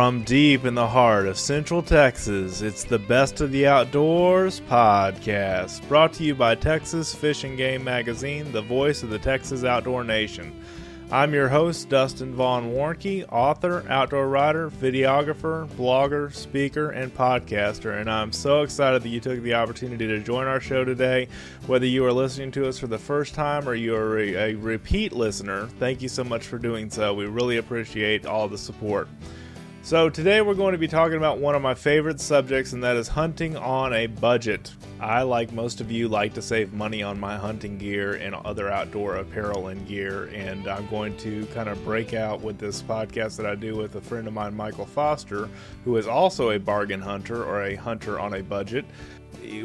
From deep in the heart of Central Texas, it's the Best of the Outdoors podcast, brought to you by Texas Fish and Game Magazine, the voice of the Texas outdoor nation. I'm your host, Dustin Vaughn Warncke, author, outdoor writer, videographer, blogger, speaker, and podcaster, and I'm so excited that you took the opportunity to join our show today. Whether you are listening to us for the first time or you are a repeat listener, thank you so much for doing so. We really appreciate all the support. So today we're going to be talking about one of my favorite subjects, and that is hunting on a budget. I, like most of you, like to save money on my hunting gear and other outdoor apparel and gear, and I'm going to kind of break out with this podcast that I do with a friend of mine, Michael Foster, who is also a bargain hunter or a hunter on a budget.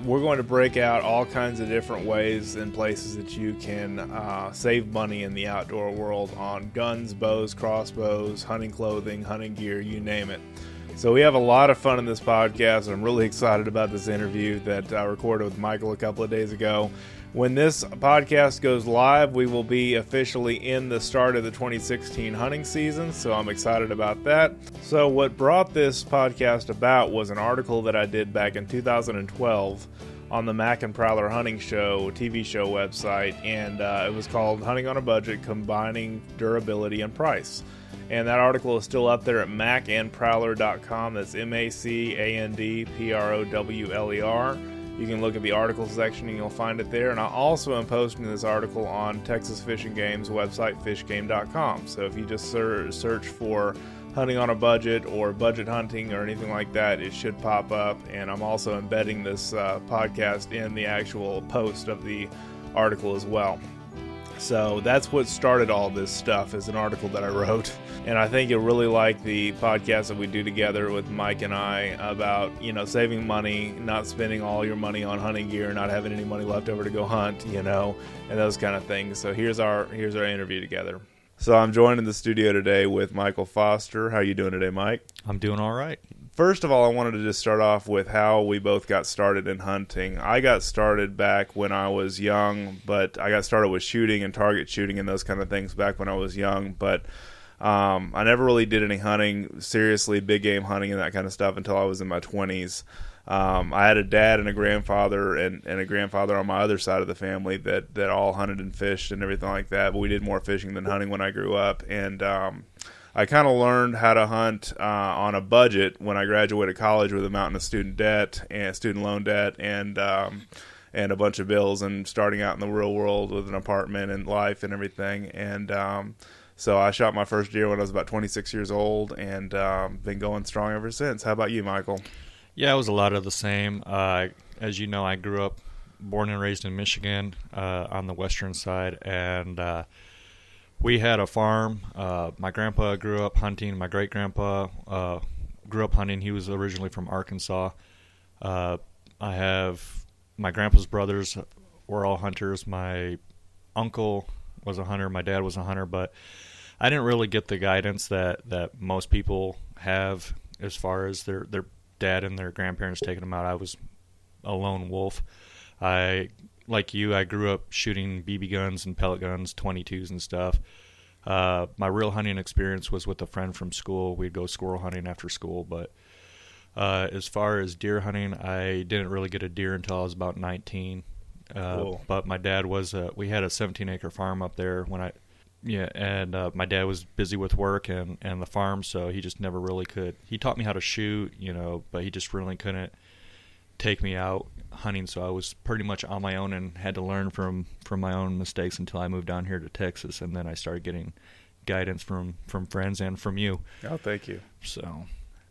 We're going to break out all kinds of different ways and places that you can save money in the outdoor world on guns, bows, crossbows, hunting clothing, hunting gear, you name it. So we have a lot of fun in this podcast. I'm really excited about this interview that I recorded with Michael a couple of days ago. When this podcast goes live, we will be officially in the start of the 2016 hunting season, so I'm excited about that. So what brought this podcast about was an article that I did back in 2012 on the Mac and Prowler Hunting Show TV show website, and it was called Hunting on a Budget, Combining Durability and Price. And that article is still up there at macandprowler.com. That's MACANDPROWLER. You can look at the articles section and you'll find it there. And I also am posting this article on Texas Fish and Game's website, fishgame.com. So if you just search for hunting on a budget or budget hunting or anything like that, it should pop up. And I'm also embedding this podcast in the actual post of the article as well. So that's what started all this stuff, is an article that I wrote. And I think you'll really like the podcast that we do together with Mike and I about, saving money, not spending all your money on hunting gear, not having any money left over to go hunt, and those kind of things. So here's our interview together. So I'm joined in the studio today with Michael Foster. How are you doing today, Mike? I'm doing all right. First of all, I wanted to just start off with how we both got started in hunting. I got started back when I was young, but I got started with shooting and target shooting and those kind of things back when I was young. But I never really did any hunting, seriously, big game hunting and that kind of stuff until I was in my 20s. I had a dad and a grandfather and a grandfather on my other side of the family that all hunted and fished and everything like that. But we did more fishing than hunting when I grew up. And I kind of learned how to hunt on a budget when I graduated college with a mountain of student debt and student loan debt and a bunch of bills, and starting out in the real world with an apartment and life and everything. And so I shot my first deer when I was about 26 years old, and been going strong ever since. How about you, Michael? Yeah, it was a lot of the same. As you know, I grew up, born and raised in Michigan on the western side, and we had a farm. My grandpa grew up hunting. My great-grandpa grew up hunting. He was originally from Arkansas. I have my grandpa's brothers were all hunters. My uncle was a hunter. My dad was a hunter, but I didn't really get the guidance that most people have as far as their dad and their grandparents taking them out. I was a lone wolf. Like you, I grew up shooting BB guns and pellet guns, 22s and stuff. My real hunting experience was with a friend from school. We'd go squirrel hunting after school, but as far as deer hunting, I didn't really get a deer until I was about 19. Cool. But my dad we had a 17-acre farm up there and my dad was busy with work and the farm, so he just never really could. He taught me how to shoot, but he just really couldn't take me out hunting, so I was pretty much on my own and had to learn from my own mistakes until I moved down here to Texas, and then I started getting guidance from friends and from you. Oh, thank you. So,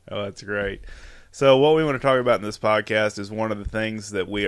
that's great. So what we want to talk about in this podcast is several of the things that we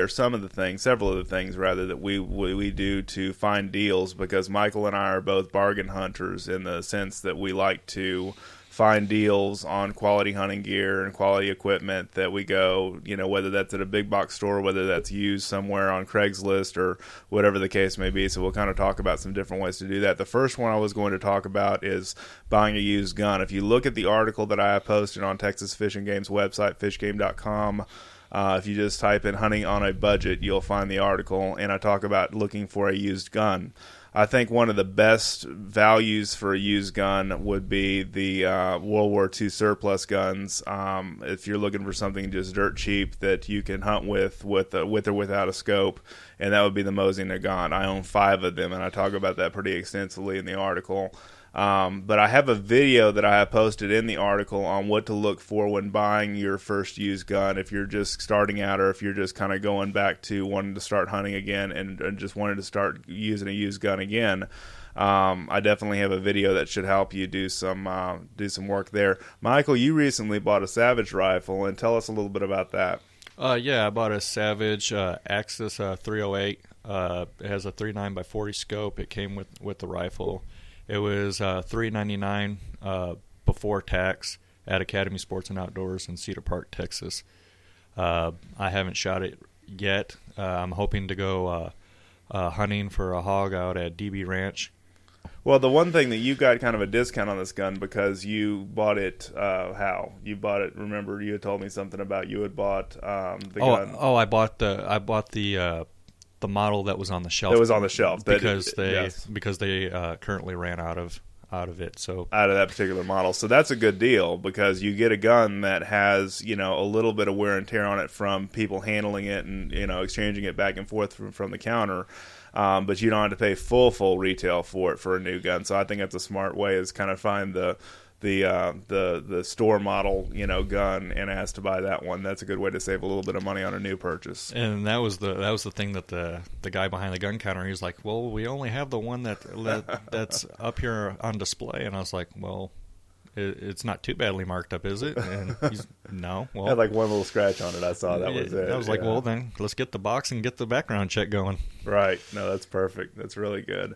do to find deals, because Michael and I are both bargain hunters in the sense that we like to find deals on quality hunting gear and quality equipment that we go, whether that's at a big box store, whether that's used somewhere on Craigslist or whatever the case may be. So we'll kind of talk about some different ways to do that. The first one I was going to talk about is buying a used gun. If you look at the article that I posted on Texas Fish and Game's website, fishgame.com, if you just type in hunting on a budget, you'll find the article, and I talk about looking for a used gun. I think one of the best values for a used gun would be the World War II surplus guns. If you're looking for something just dirt cheap that you can hunt with or without a scope, and that would be the Mosin Nagant. I own 5 of them, and I talk about that pretty extensively in the article. But I have a video that I have posted in the article on what to look for when buying your first used gun if you're just starting out, or if you're just kind of going back to wanting to start hunting again and just wanted to start using a used gun again. I definitely have a video that should help you do some work there. Michael, you recently bought a Savage rifle, and tell us a little bit about that. Yeah, I bought a Savage Axis 308. It has a 39x40 scope. It came with the rifle. It was $399 before tax at Academy Sports and Outdoors in Cedar Park, Texas. I haven't shot it yet. I'm hoping to go hunting for a hog out at DB Ranch. Well, the one thing that you got kind of a discount on this gun because you bought it. How you bought it? Remember, you had told me something about you had bought the gun. Oh, I bought the model that was on the shelf. It was on the shelf because they currently ran out of it. So out of that particular model, so that's a good deal because you get a gun that has a little bit of wear and tear on it from people handling it and exchanging it back and forth from the counter. But you don't have to pay full retail for it for a new gun. So I think that's a smart way is kind of find the store model gun and ask to buy that one. That's a good way to save a little bit of money on a new purchase. And that was the thing that the guy behind the gun counter, he was like, well, we only have the one that's up here on display. And I was like, well, it's not too badly marked up, is it? And he's no. Well, had like one little scratch on it. I saw that was it. I was like, well, then let's get the box and get the background check going. Right. No, that's perfect. That's really good.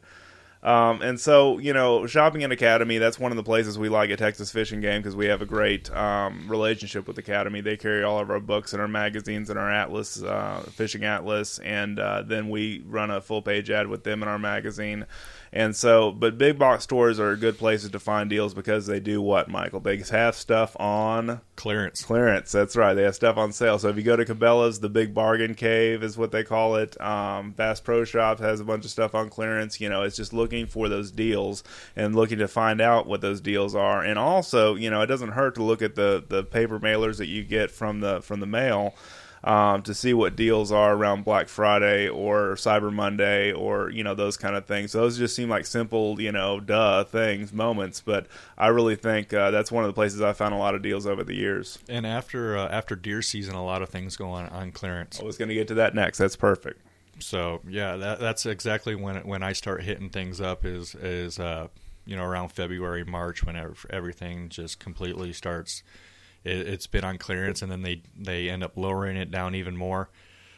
And so, shopping at Academy, that's one of the places we like at Texas Fishing Game because we have a great relationship with Academy. They carry all of our books and our magazines and our atlas, fishing atlas, and then we run a full-page ad with them in our magazine. And so, but big box stores are good places to find deals because they do what, Michael? They have stuff on clearance. That's right. They have stuff on sale. So if you go to Cabela's, the Big Bargain Cave is what they call it. Bass Pro Shops has a bunch of stuff on clearance. It's just looking for those deals and looking to find out what those deals are. And also, it doesn't hurt to look at the paper mailers that you get from the mail. To see what deals are around Black Friday or Cyber Monday or, those kind of things. Those just seem like simple, moments. But I really think that's one of the places I found a lot of deals over the years. And after deer season, a lot of things go on clearance. I was going to get to that next. That's perfect. So, yeah, that's exactly when I start hitting things up is around February, March, when everything just completely starts. It's been on clearance, and then they end up lowering it down even more.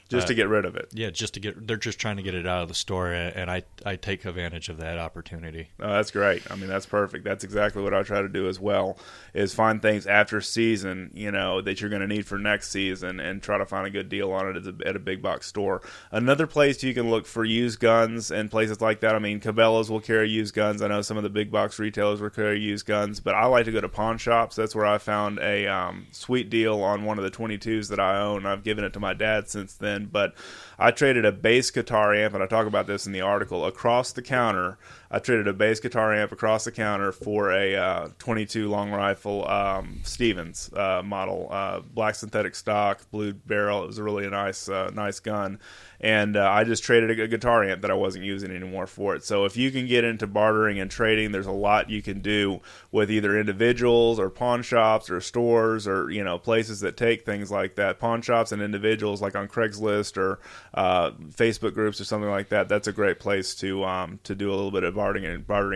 Just to get rid of it. Yeah, they're just trying to get it out of the store, and I take advantage of that opportunity. Oh, that's great. I mean, that's perfect. That's exactly what I try to do as well, is find things after season, that you're going to need for next season and try to find a good deal on it at a big box store. Another place you can look for used guns and places like that. I mean, Cabela's will carry used guns. I know some of the big box retailers will carry used guns, but I like to go to pawn shops. That's where I found a sweet deal on one of the 22s that I own. I've given it to my dad since then. But I traded a bass guitar amp, and I talk about this in the article, across the counter. I traded a bass guitar amp across the counter for a 22 long rifle Stevens model, black synthetic stock, blue barrel. It was a really nice gun. And I just traded a guitar amp that I wasn't using anymore for it. So if you can get into bartering and trading, there's a lot you can do with either individuals or pawn shops or stores or places that take things like that. Pawn shops and individuals, like on Craigslist or Facebook groups or something like that. That's a great place to do a little bit of bartering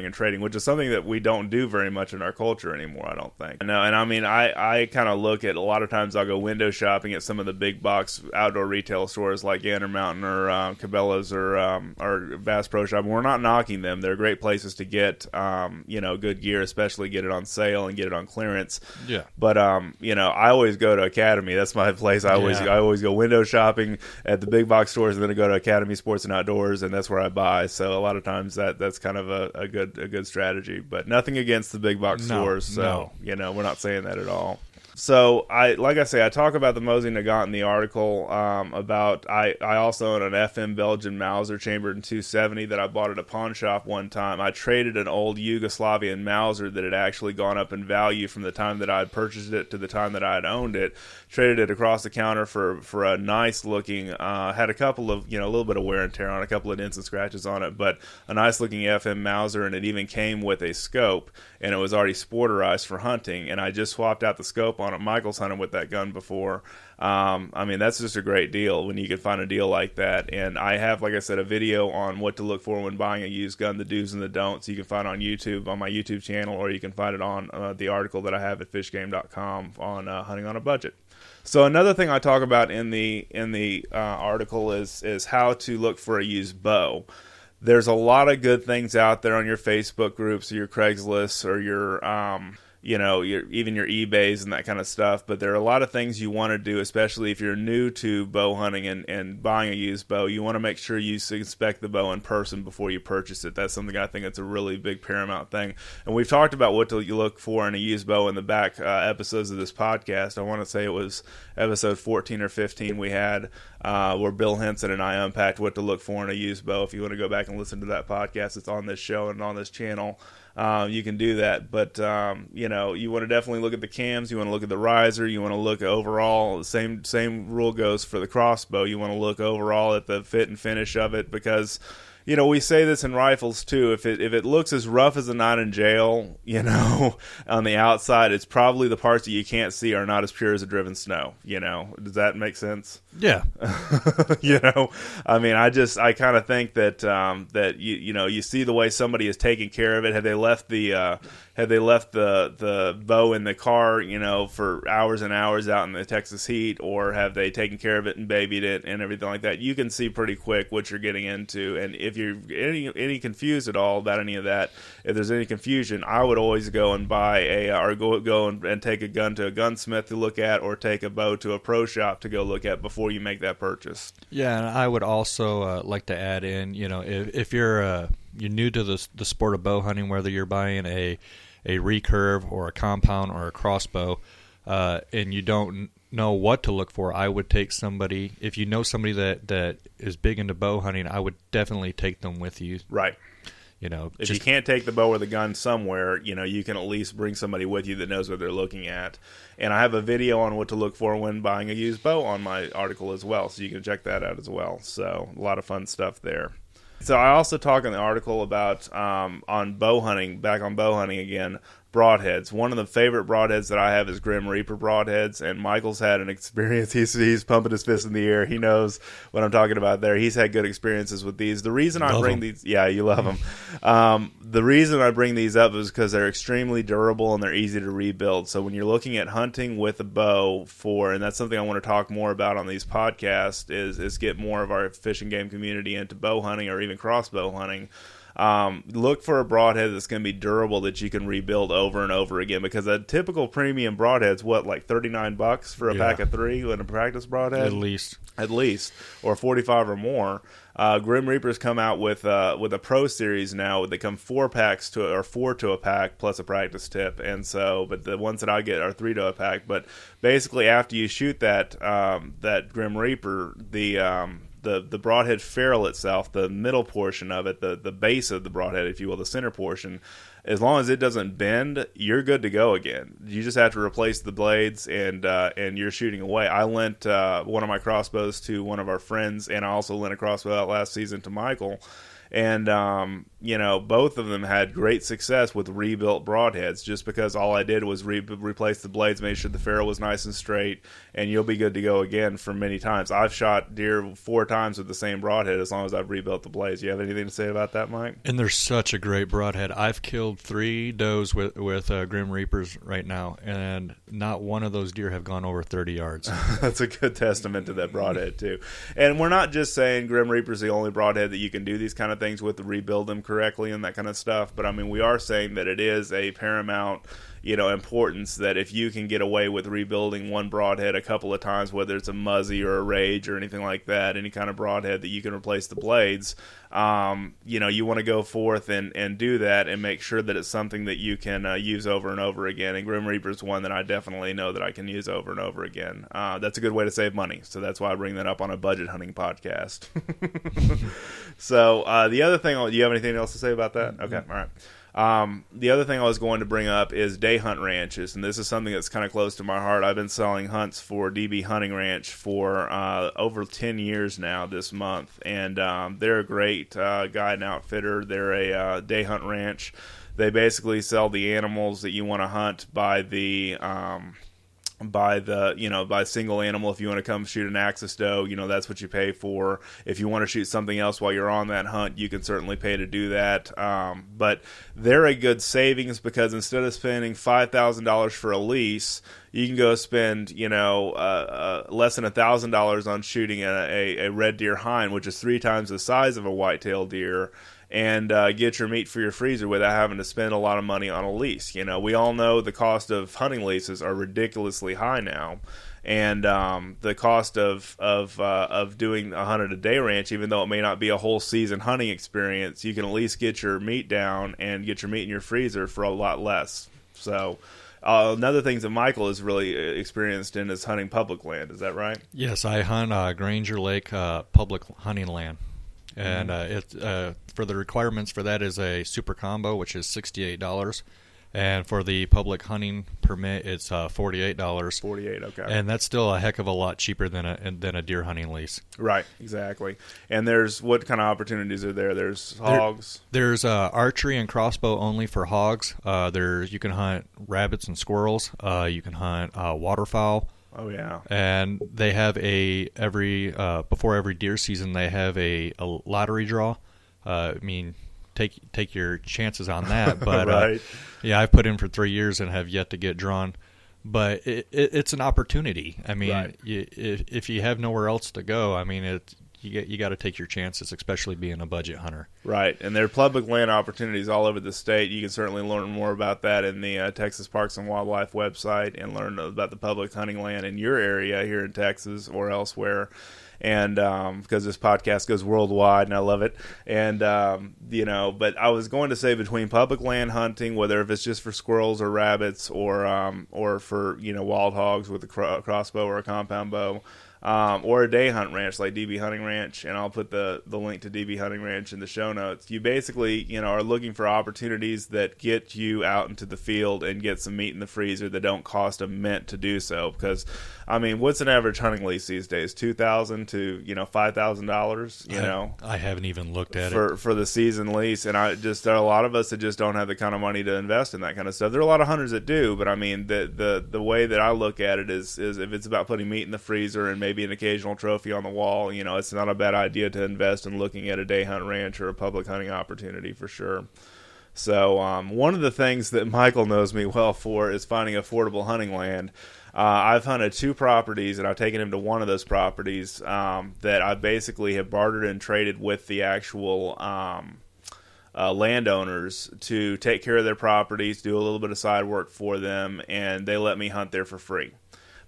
and trading, which is something that we don't do very much in our culture anymore, I don't think. No, and I mean, I kind of look at, a lot of times I'll go window shopping at some of the big box outdoor retail stores like Gander Mountain or Cabela's or Bass Pro Shop. We're not knocking them. They're great places to get good gear, especially get it on sale and get it on clearance. Yeah. But I always go to Academy. That's my place. I always go window shopping at the big box stores, and then I go to Academy Sports and Outdoors, and that's where I buy. So a lot of times that's kind of a good strategy. But nothing against the big box stores. So we're not saying that at all. So like I say, I talk about the Mosey Nagant in the article. I also own an FM Belgian Mauser chambered in 270 that I bought at a pawn shop one time. I traded an old Yugoslavian Mauser that had actually gone up in value from the time that I had purchased it to the time that I had owned it. Traded it across the counter for a nice looking. Had a couple of a little bit of wear and tear on, a couple of dents and scratches on it, but a nice looking FM Mauser, and it even came with a scope, and it was already sporterized for hunting. And I just swapped out the scope on it. Michael's hunted with that gun before. That's just a great deal when you can find a deal like that. And I have, like I said, a video on what to look for when buying a used gun, the do's and the don'ts. You can find on YouTube, on my YouTube channel, or you can find it on the article that I have at fishgame.com on hunting on a budget. So another thing I talk about in the article is how to look for a used bow. There's a lot of good things out there on your Facebook groups or your Craigslist or your even your eBays and that kind of stuff. But there are a lot of things you want to do, especially if you're new to bow hunting and buying a used bow. You want to make sure you inspect the bow in person before you purchase it. That's something I think that's a really big paramount thing. And we've talked about what to look for in a used bow in the back episodes of this podcast. I want to say it was episode 14 or 15 we had where Bill Henson and I unpacked what to look for in a used bow. If you want to go back and listen to that podcast, it's on this show and on this channel. You can do that, but you want to definitely look at the cams. You want to look at the riser. You want to look overall. The same rule goes for the crossbow. You want to look overall at the fit and finish of it, because we say this in rifles too. If it looks as rough as a night in jail, on the outside, it's probably the parts that you can't see are not as pure as a driven snow. Does that make sense? Yeah. I kind of think that you see the way somebody is taking care of it. Had they left the bow in the car, for hours and hours out in the Texas heat, or have they taken care of it and babied it and everything like that? You can see pretty quick what you're getting into. And if you're any confused at all about any of that, if there's any confusion, I would always go and buy go and take a gun to a gunsmith to look at, or take a bow to a pro shop to go look at before you make that purchase. Yeah, and I would also like to add in, if you're new to the sport of bow hunting, whether you're buying a recurve or a compound or a crossbow, and you don't know what to look for, I would take somebody. If you know somebody that is big into bow hunting, I would definitely take them with you. Right. If you can't take the bow or the gun somewhere, you can at least bring somebody with you that knows what they're looking at. And I have a video on what to look for when buying a used bow on my article as well, so you can check that out as well. So a lot of fun stuff there. So I also talk in the article about on bow hunting again, broadheads. One of the favorite broadheads that I have is Grim Reaper broadheads, and Michael's had an experience. He's pumping his fist in the air. He knows what I'm talking about there. He's had good experiences with these. The reason I bring these, yeah, you love them. The reason I bring these up is because they're extremely durable and they're easy to rebuild. So when you're looking at hunting with a bow and that's something I want to talk more about on these podcasts, is get more of our fishing game community into bow hunting or even crossbow hunting. Look for a broadhead that's going to be durable, that you can rebuild over and over again, because a typical premium broadhead's like $39 for a pack of 3 and a practice broadhead? At least, or 45 or more. Grim Reaper's come out with a Pro Series now. They come 4 to a pack plus a practice tip, and so, but the ones that I get are 3 to a pack. But basically, after you shoot that Grim Reaper, the broadhead ferrule itself, the middle portion of it, the base of the broadhead, if you will, the center portion, as long as it doesn't bend, you're good to go again. You just have to replace the blades, and you're shooting away. I lent one of my crossbows to one of our friends, and I also lent a crossbow out last season to Michael. And, both of them had great success with rebuilt broadheads, just because all I did was replace the blades, made sure the ferrule was nice and straight, and you'll be good to go again for many times. I've shot deer 4 times with the same broadhead as long as I've rebuilt the blades. You have anything to say about that, Mike? And they're such a great broadhead. I've killed 3 does with Grim Reapers right now, and not one of those deer have gone over 30 yards. That's a good testament to that broadhead, too. And we're not just saying Grim Reaper's the only broadhead that you can do these kind of things with, to rebuild them correctly and that kind of stuff, but I mean, we are saying that it is a paramount. importance that if you can get away with rebuilding one broadhead a couple of times, whether it's a Muzzy or a Rage or anything like that, any kind of broadhead that you can replace the blades, you want to go forth and do that and make sure that it's something that you can use over and over again. And Grim Reaper is one that I definitely know that I can use over and over again. That's a good way to save money. So that's why I bring that up on a budget hunting podcast. So the other thing, do you have anything else to say about that? Okay, all right. The other thing I was going to bring up is day hunt ranches, and this is something that's kind of close to my heart. I've been selling hunts for DB Hunting Ranch for over 10 years now this month, and they're a great guide and outfitter. They're a day hunt ranch. They basically sell the animals that you want to hunt by single animal. If you want to come shoot an axis doe, that's what you pay for. If you want to shoot something else while you're on that hunt, you can certainly pay to do that. But they're a good savings because instead of spending $5,000 for a lease, you can go spend, less than $1,000 on shooting a red deer hind, which is 3 times the size of a white-tailed deer, and get your meat for your freezer without having to spend a lot of money on a lease. We all know the cost of hunting leases are ridiculously high now, and the cost of doing a hunt at a day ranch, even though it may not be a whole season hunting experience, you can at least get your meat down and get your meat in your freezer for a lot less. So another thing that Michael is really experienced in is hunting public land. Is that right? Yes, I hunt Granger Lake public hunting land. And for the requirements for that is a super combo, which is $68, and for the public hunting permit, it's $48. $48, okay. And that's still a heck of a lot cheaper than a deer hunting lease. Right, exactly. And there's what kind of opportunities are there? There's hogs. There's archery and crossbow only for hogs. You can hunt rabbits and squirrels. You can hunt waterfowl. Oh yeah, and they have before every deer season they have a lottery draw. Take your chances on that. But right. I've put in for 3 years and have yet to get drawn. But it's an opportunity. Right. If you have nowhere else to go, you got to take your chances, especially being a budget hunter. Right, and there are public land opportunities all over the state. You can certainly learn more about that in the Texas Parks and Wildlife website and learn about the public hunting land in your area here in Texas or elsewhere. And because this podcast goes worldwide, and I love it. And but I was going to say between public land hunting, whether if it's just for squirrels or rabbits, or for wild hogs with a crossbow or a compound bow, or a day hunt ranch like DB Hunting Ranch, and I'll put the link to DB Hunting Ranch in the show notes. You basically are looking for opportunities that get you out into the field and get some meat in the freezer that don't cost a mint to do so. Because what's an average hunting lease these days? $2,000 to $5,000. I haven't even looked at it for the season lease, and there are a lot of us that just don't have the kind of money to invest in that kind of stuff. There are a lot of hunters that do, but the way that I look at it is if it's about putting meat in the freezer and maybe an occasional trophy on the wall, it's not a bad idea to invest in looking at a day hunt ranch or a public hunting opportunity for sure. So one of the things that Michael knows me well for is finding affordable hunting land. I've hunted 2 properties, and I've taken him to one of those properties that I basically have bartered and traded with the actual landowners to take care of their properties, do a little bit of side work for them, and they let me hunt there for free.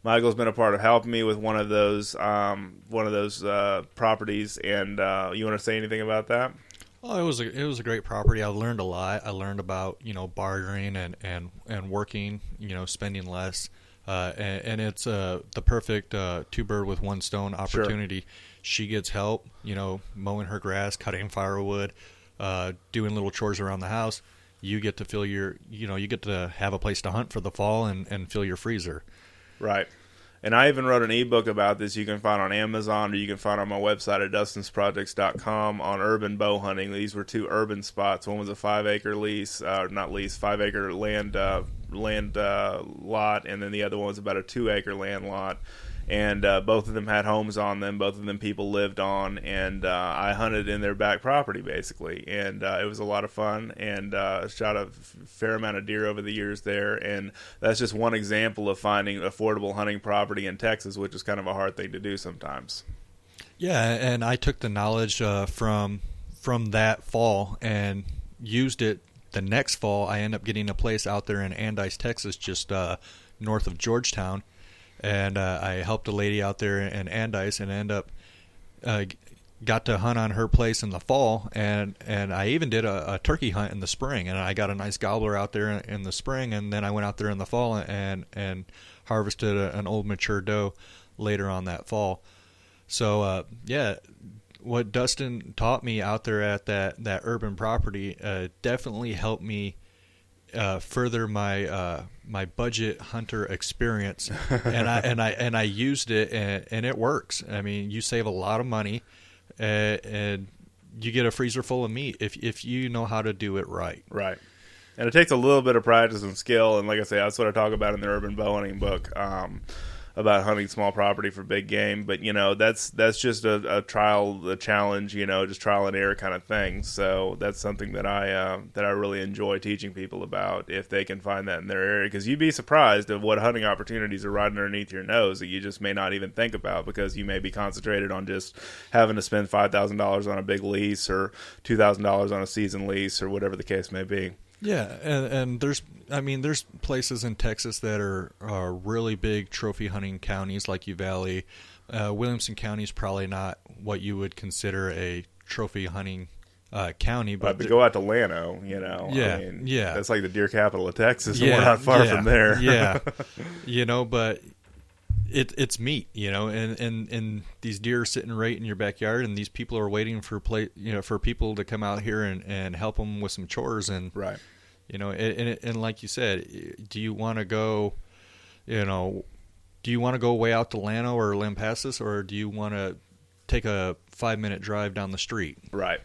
Michael's been a part of helping me with one of those properties, and you want to say anything about that? Oh, it was a great property. I learned a lot. I learned about bartering and working, spending less, and it's the perfect 2 bird with 1 stone opportunity. Sure. She gets help, mowing her grass, cutting firewood, doing little chores around the house. You get to fill you get to have a place to hunt for the fall and fill your freezer. Right. And I even wrote an ebook about this you can find on Amazon, or you can find on my website at dustinsprojects.com on urban bow hunting. These were 2 urban spots. One was a 5-acre lease, 5-acre land lot, and then the other one was about a 2-acre land lot. And both of them had homes on them. Both of them people lived on, and I hunted in their back property basically, and it was a lot of fun. And shot a fair amount of deer over the years there. And that's just one example of finding affordable hunting property in Texas, which is kind of a hard thing to do sometimes. Yeah, and I took the knowledge from that fall and used it the next fall, I end up getting a place out there in Andice, Texas, just north of Georgetown. And I helped a lady out there in Andice and end up got to hunt on her place in the fall. And I even did a turkey hunt in the spring. And I got a nice gobbler out there in the spring. And then I went out there in the fall and harvested an old mature doe later on that fall. So, what Dustin taught me out there at that urban property definitely helped me further my budget hunter experience, and I used it, and it works. I mean, you save a lot of money, and you get a freezer full of meat if you know how to do it right. Right. And it takes a little bit of practice and skill, and like I say, that's what I talk about in the Urban Bow Hunting book. About hunting small property for big game, but that's just a challenge, just trial and error kind of thing. So that's something that I really enjoy teaching people about, if they can find that in their area, because you'd be surprised at what hunting opportunities are right underneath your nose that you just may not even think about, because you may be concentrated on just having to spend $5,000 on a big lease or $2,000 on a season lease or whatever the case may be. Yeah, and there's places in Texas that are really big trophy hunting counties like Uvalde. Williamson County is probably not what you would consider a trophy hunting county, but go out to Llano, yeah, that's like the deer capital of Texas, and we're not far from there. Yeah, but it's meat, and these deer are sitting right in your backyard, and these people are waiting for for people to come out here and help them with some chores, and right. And like you said, do you want to go, way out to Llano or Lampasas, or do you want to take a 5-minute drive down the street? Right.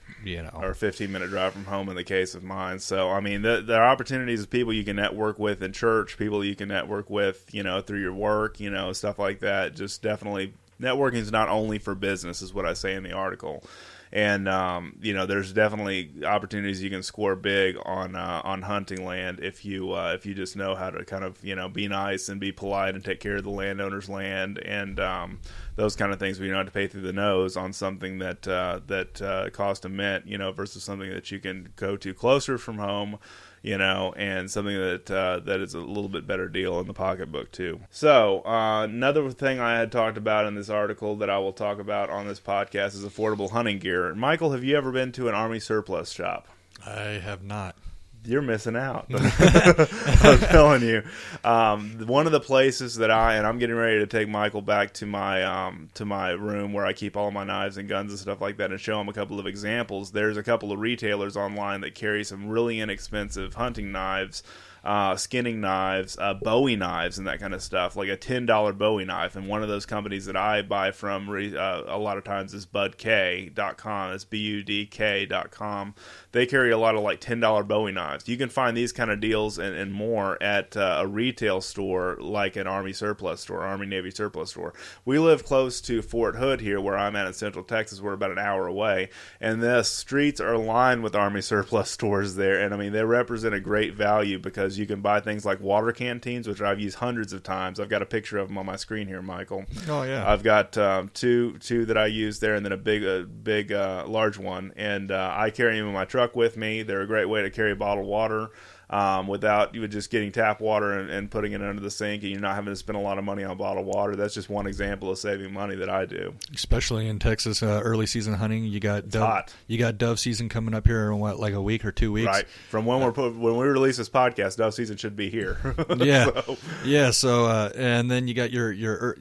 Or a 15-minute drive from home in the case of mine. So, I mean, there are opportunities of people you can network with in church, people you can network with, through your work, stuff like that. Just definitely, networking is not only for business, is what I say in the article. And there's definitely opportunities you can score big on hunting land if you just know how to kind of be nice and be polite and take care of the landowner's land, and those kind of things where you don't have to pay through the nose on something that cost a mint, versus something that you can go to closer from home, and something that is a little bit better deal in the pocketbook too. So another thing I had talked about in this article that I will talk about on this podcast is affordable hunting gear. Michael, have you ever been to an Army surplus shop? I have not. You're missing out. I'm telling you. One of the places that I'm getting ready to take Michael back to my room where I keep all my knives and guns and stuff like that, and show him a couple of examples. There's a couple of retailers online that carry some really inexpensive hunting knives, skinning knives, Bowie knives, and that kind of stuff, like a $10 Bowie knife. And one of those companies that I buy from a lot of times is budk.com. It's budk.com. They carry a lot of like $10 Bowie knives. You can find these kind of deals and more at a retail store like an Army surplus store, Army Navy surplus store. We live close to Fort Hood here, where I'm at in Central Texas. We're about an hour away, and the streets are lined with Army surplus stores there. And I mean, they represent a great value, because you can buy things like water canteens, which I've used hundreds of times. I've got a picture of them on my screen here, Michael. Oh yeah. I've got two that I use there, and then a big large one. And I carry them in my truck with me. They're a great way to carry bottled water without you just getting tap water and putting it under the sink, and you're not having to spend a lot of money on bottled water. That's just one example of saving money that I do. Especially in Texas, early season hunting, you got dove season coming up here in like a week or 2 weeks. Right. From when we release this podcast, dove season should be here. Yeah. So and then you got your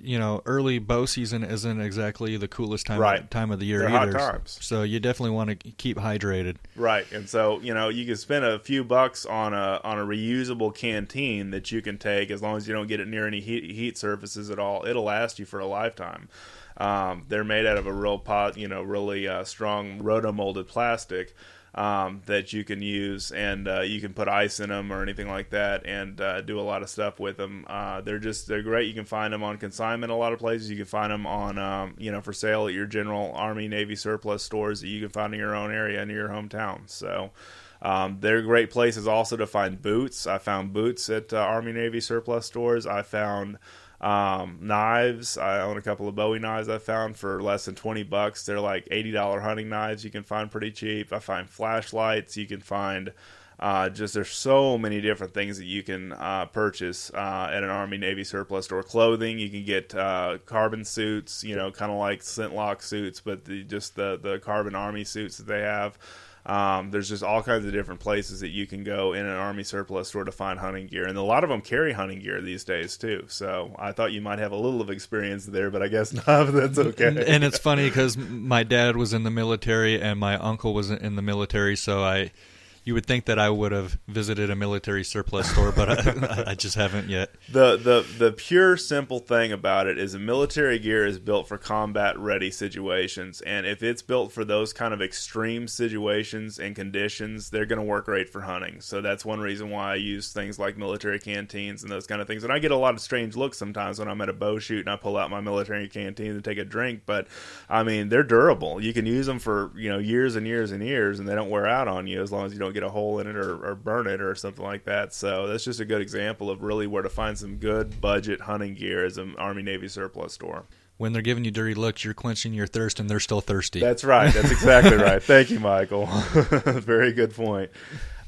early bow season isn't exactly the coolest time of the year. They're either. Hot times. So you definitely want to keep hydrated. Right. And so you can spend a few bucks on a reusable canteen that you can take, as long as you don't get it near any heat surfaces at all. It'll last you for a lifetime. They're made out of a real really strong roto-molded plastic that you can use, and you can put ice in them or anything like that, and do a lot of stuff with them. They're great. You can find them on consignment a lot of places. You can find them on for sale at your general Army Navy surplus stores that you can find in your own area and in your hometown. So they're great places also to find boots. I found boots at Army Navy surplus stores. I found knives. I own a couple of Bowie knives I found for less than $20. They're like $80 hunting knives you can find pretty cheap. I find flashlights. You can find Just there's so many different things that you can purchase at an Army Navy surplus store. Clothing, you can get carbon suits, kind of like Scintlock suits, but the carbon Army suits that they have. There's just all kinds of different places that you can go in an Army surplus store to find hunting gear. And a lot of them carry hunting gear these days, too. So I thought you might have a little of experience there, but I guess not. But that's okay. And it's funny because my dad was in the military and my uncle was in the military, so you would think that I would have visited a military surplus store, but I just haven't yet. The pure simple thing about it is the military gear is built for combat-ready situations, and if it's built for those kind of extreme situations and conditions, they're going to work great for hunting. So that's one reason why I use things like military canteens and those kind of things. And I get a lot of strange looks sometimes when I'm at a bow shoot and I pull out my military canteen to take a drink, but I mean, they're durable. You can use them for years and years and years, and they don't wear out on you as long as you don't get a hole in it or burn it or something like that. So that's just a good example of really where to find some good budget hunting gear as an Army Navy surplus store. When they're giving you dirty looks, you're quenching your thirst and they're still thirsty. That's right. That's exactly right. Thank you, Michael. Very good point.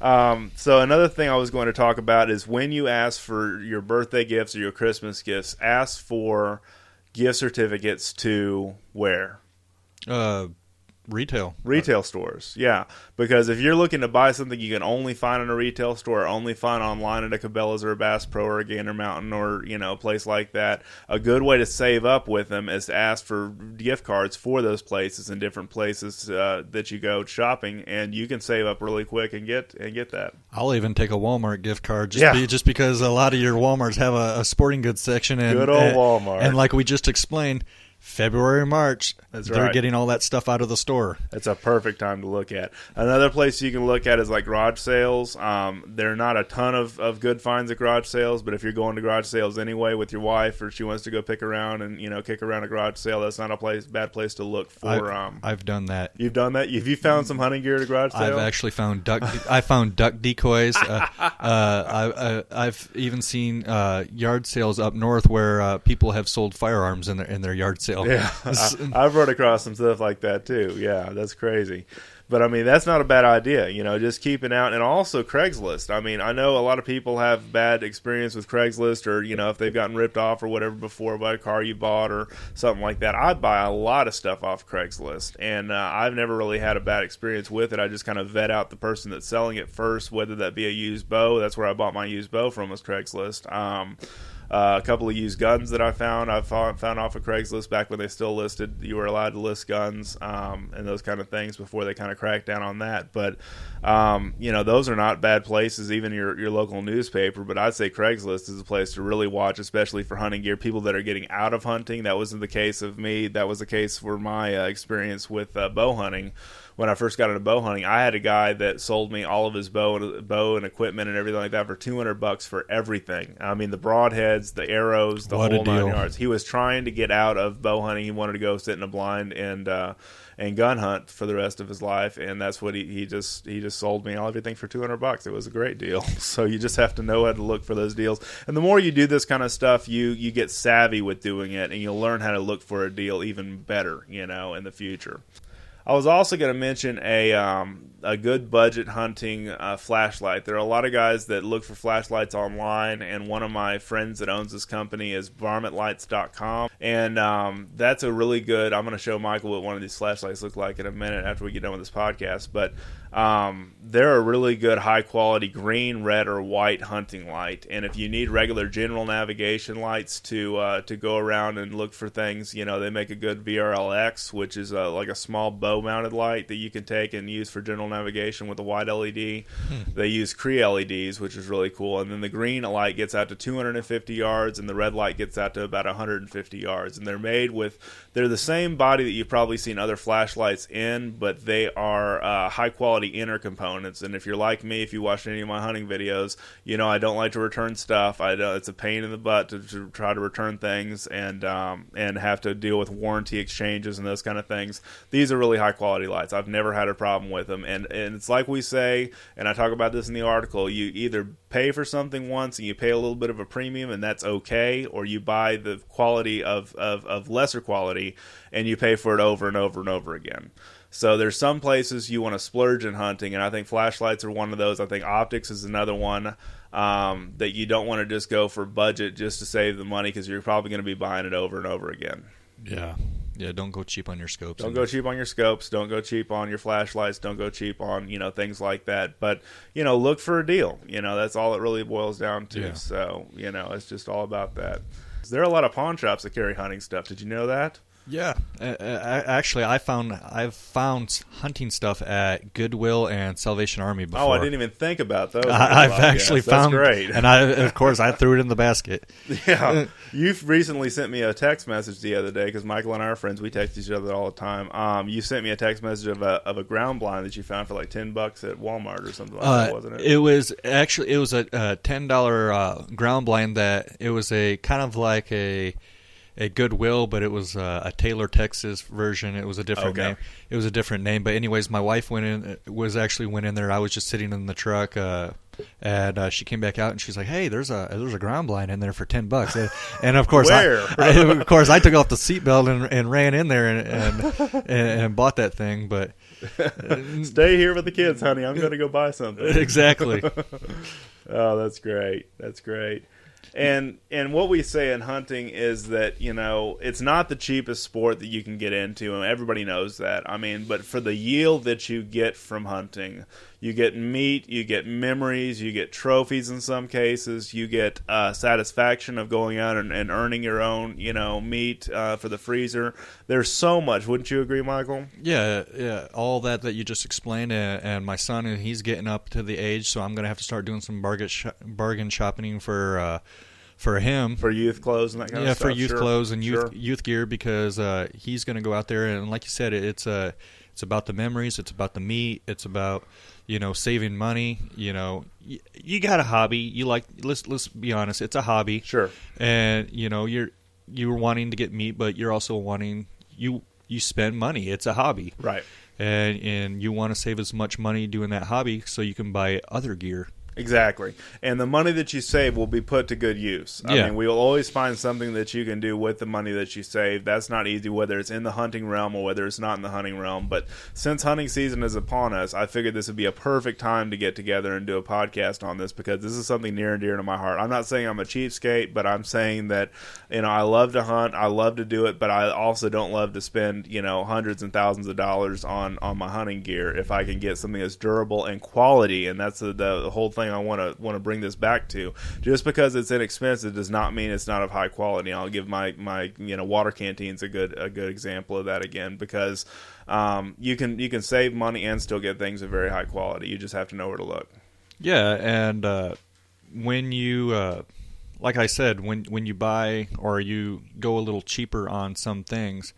So another thing I was going to talk about is when you ask for your birthday gifts or your Christmas gifts, ask for gift certificates to where? Retail stores, yeah. Because if you're looking to buy something you can only find in a retail store or only find online at a Cabela's or a Bass Pro or a Gander Mountain or, a place like that, a good way to save up with them is to ask for gift cards for those places and different places that you go shopping, and you can save up really quick and get that. I'll even take a Walmart gift card just because a lot of your Walmarts have a sporting goods section. And, good old Walmart. And like we just explained, February, March, they're getting all that stuff out of the store. It's a perfect time to look at. Another place you can look at is like garage sales. There are not a ton of good finds at garage sales, but if you're going to garage sales anyway with your wife or she wants to go pick around and kick around a garage sale, that's not a bad place to look for. I've done that. You've done that? Have you found some hunting gear at a garage sale? I've actually found duck. I found duck decoys. I've even seen yard sales up north where people have sold firearms in their yard sale. Yeah, I've run across some stuff like that too. Yeah, that's crazy. But I mean, that's not a bad idea, just keeping out. And also Craigslist. I mean, I know a lot of people have bad experience with Craigslist or, if they've gotten ripped off or whatever before by a car you bought or something like that. I buy a lot of stuff off Craigslist, and I've never really had a bad experience with it. I just kind of vet out the person that's selling it first, whether that be a used bow. That's where I bought my used bow from, was Craigslist. A couple of used guns that I found off of Craigslist back when they still listed. You were allowed to list guns and those kind of things before they kind of cracked down on that. But, those are not bad places, even your local newspaper. But I'd say Craigslist is a place to really watch, especially for hunting gear. People that are getting out of hunting. That wasn't the case of me. That was the case for my experience with bow hunting. When I first got into bow hunting, I had a guy that sold me all of his bow and equipment and everything like that for $200 for everything. I mean, the broadheads, the arrows, the whole 9 yards. He was trying to get out of bow hunting. He wanted to go sit in a blind and gun hunt for the rest of his life, and that's what he just sold me everything for $200. It was a great deal. So you just have to know how to look for those deals. And the more you do this kind of stuff, you get savvy with doing it, and you'll learn how to look for a deal even better, in the future. I was also going to mention a good budget hunting flashlight. There are a lot of guys that look for flashlights online, and one of my friends that owns this company is varmintlights.com, and that's a really good. I'm going to show Michael what one of these flashlights look like in a minute after we get done with this podcast, but they're a really good high quality green, red, or white hunting light. And if you need regular general navigation lights to go around and look for things, they make a good VRLX, which is like a small bow mounted light that you can take and use for general navigation with a wide LED. They use Cree LEDs, which is really cool. And then the green light gets out to 250 yards, and the red light gets out to about 150 yards. And they're the same body that you've probably seen other flashlights in, but they are high quality inner components. And if you're like me, if you watch any of my hunting videos, I don't like to return stuff. It's a pain in the butt to try to return things and have to deal with warranty exchanges and those kind of things. These are really high quality lights. I've never had a problem with them, and it's like we say, and I talk about this in the article. You either pay for something once and you pay a little bit of a premium, and that's okay, or you buy the quality of lesser quality and you pay for it over and over and over again. So there's some places you want to splurge in hunting, and I think flashlights are one of those. I think optics is another one that you don't want to just go for budget just to save the money, because you're probably going to be buying it over and over again. Yeah, don't go cheap on your scopes. Don't go cheap on your scopes. Don't go cheap on your flashlights. Don't go cheap on, things like that. But, look for a deal. That's all it really boils down to. Yeah. So, it's just all about that. There are a lot of pawn shops that carry hunting stuff. Did you know that? Yeah, actually, I've found hunting stuff at Goodwill and Salvation Army before. Oh, I didn't even think about those. I've actually found, that's great. And of course, I threw it in the basket. Yeah, you've recently sent me a text message the other day, because Michael and I are friends. We text each other all the time. You sent me a text message of a ground blind that you found for like $10 at Walmart or something like that, wasn't it? It was a $10 ground blind that it was a kind of like a Goodwill, but it was a Taylor, Texas version. It was a different name. It was a different name. But anyways, my wife went in there. I was just sitting in the truck, and she came back out and she's like, "Hey, there's a ground blind in there for $10." And of course, I took off the seatbelt and ran in there and bought that thing. But stay here with the kids, honey. I'm going to go buy something. Exactly. Oh, that's great. That's great. And what we say in hunting is that, it's not the cheapest sport that you can get into, and everybody knows that. I mean, but for the yield that you get from hunting, you get meat, you get memories, you get trophies in some cases, you get satisfaction of going out and earning your own, meat for the freezer. There's so much. Wouldn't you agree, Michael? Yeah. All that you just explained, and my son, he's getting up to the age, so I'm going to have to start doing some bargain shopping for him. For youth clothes and that kind of stuff? Yeah, for youth clothes and youth gear, because he's going to go out there, and like you said, it's about the memories, it's about the meat, it's about, saving money. You got a hobby. You like, let's be honest, it's a hobby. Sure. And, you're wanting to get meat, but you're also wanting, you spend money. It's a hobby. Right. And you want to save as much money doing that hobby so you can buy other gear. Exactly. And the money that you save will be put to good use. I mean, we will always find something that you can do with the money that you save. That's not easy, whether it's in the hunting realm or whether it's not in the hunting realm. But since hunting season is upon us, I figured this would be a perfect time to get together and do a podcast on this, because this is something near and dear to my heart. I'm not saying I'm a cheapskate, but I'm saying that, I love to hunt, I love to do it, but I also don't love to spend, hundreds and thousands of dollars on my hunting gear if I can get something that's durable and quality. And that's the whole thing I want to bring this back to. Just because it's inexpensive does not mean it's not of high quality. I'll give my water canteens a good example of that again, because you can save money and still get things of very high quality. You just have to know where to look. Yeah, and when you like I said, when you buy or you go a little cheaper on some things,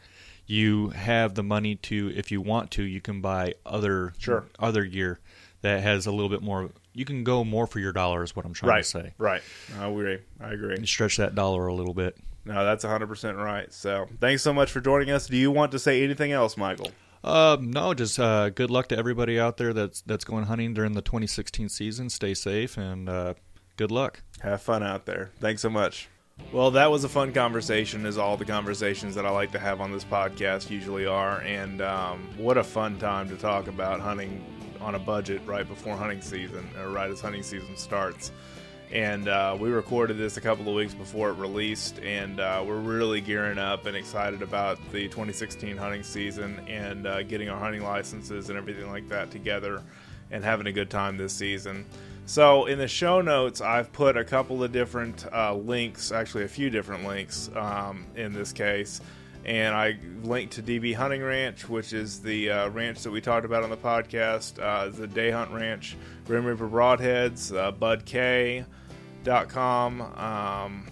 you have the money to, if you want to, you can buy other gear that has a little bit more. You can go more for your dollar is what I'm trying to say. Right. I agree. You stretch that dollar a little bit. No, that's 100% right. So thanks so much for joining us. Do you want to say anything else, Michael? No, just good luck to everybody out there that's going hunting during the 2016 season. Stay safe, and good luck. Have fun out there. Thanks so much. Well, that was a fun conversation, as all the conversations that I like to have on this podcast usually are. And what a fun time to talk about hunting on a budget right before hunting season, or right as hunting season starts. And we recorded this a couple of weeks before it released, and we're really gearing up and excited about the 2016 hunting season, and getting our hunting licenses and everything like that together and having a good time this season. So in the show notes, I've put a couple of different links, actually a few different links in this case. And I linked to DB Hunting Ranch, which is the ranch that we talked about on the podcast, the Day Hunt Ranch, Grim Reaper Broadheads, BudK.com,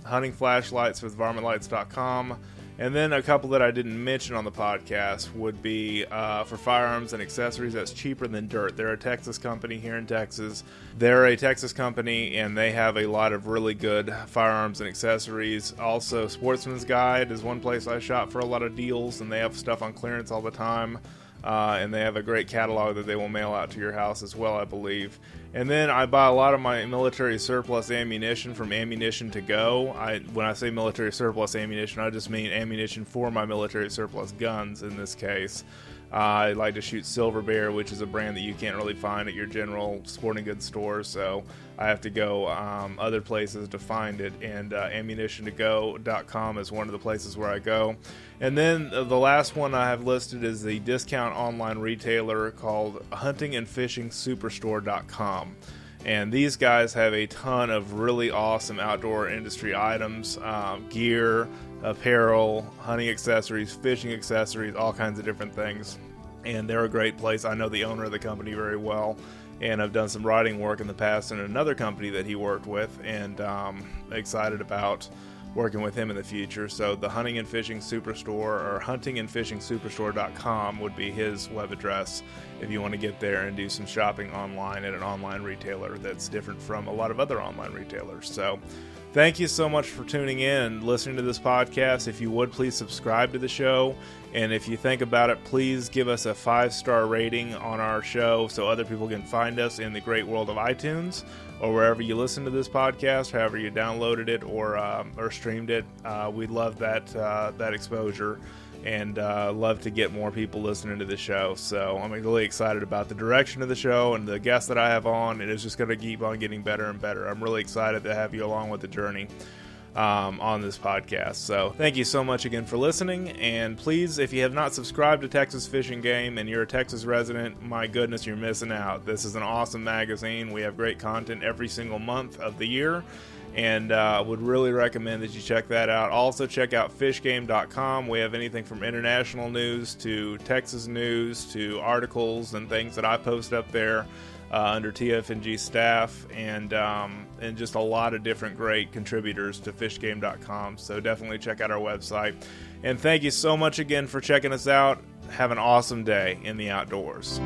Hunting Flashlights with VarmintLights.com, and then a couple that I didn't mention on the podcast would be for firearms and accessories that's cheaper than dirt. They're a Texas company here in Texas. They're a Texas company, and they have a lot of really good firearms and accessories. Also, Sportsman's Guide is one place I shop for a lot of deals, and they have stuff on clearance all the time. and they have a great catalog that they will mail out to your house as well, I believe. And then I buy a lot of my military surplus ammunition from Ammunition to Go. When I say military surplus ammunition, I just mean ammunition for my military surplus guns in this case. I like to shoot Silver Bear, which is a brand that you can't really find at your general sporting goods stores, so I have to go other places to find it, and ammunitiontogo.com is one of the places where I go. And then the last one I have listed is the discount online retailer called huntingandfishingsuperstore.com. And these guys have a ton of really awesome outdoor industry items, gear, apparel, hunting accessories, fishing accessories, all kinds of different things. And they're a great place. I know the owner of the company very well, and I've done some writing work in the past in another company that he worked with, and excited about working with him in the future. So the Hunting and Fishing Superstore, or huntingandfishingsuperstore.com, would be his web address if you want to get there and do some shopping online at an online retailer that's different from a lot of other online retailers. So thank you so much for tuning in and listening to this podcast. If you would, please subscribe to the show. And if you think about it, please give us a 5-star rating on our show so other people can find us in the great world of iTunes or wherever you listen to this podcast, however you downloaded it or streamed it. We'd love that exposure, and love to get more people listening to the show. So I'm really excited about the direction of the show and the guests that I have on. It is just going to keep on getting better and better. I'm really excited to have you along with the journey on this podcast. So thank you so much again for listening, and please, if you have not subscribed to Texas Fish and Game and you're a Texas resident, my goodness, you're missing out. This is an awesome magazine. We have great content every single month of the year, and would really recommend that you check that out. Also check out fishgame.com. We have anything from international news to Texas news to articles and things that I post up there under TFNG staff, and just a lot of different great contributors to fishgame.com. So definitely check out our website. And thank you so much again for checking us out. Have an awesome day in the outdoors.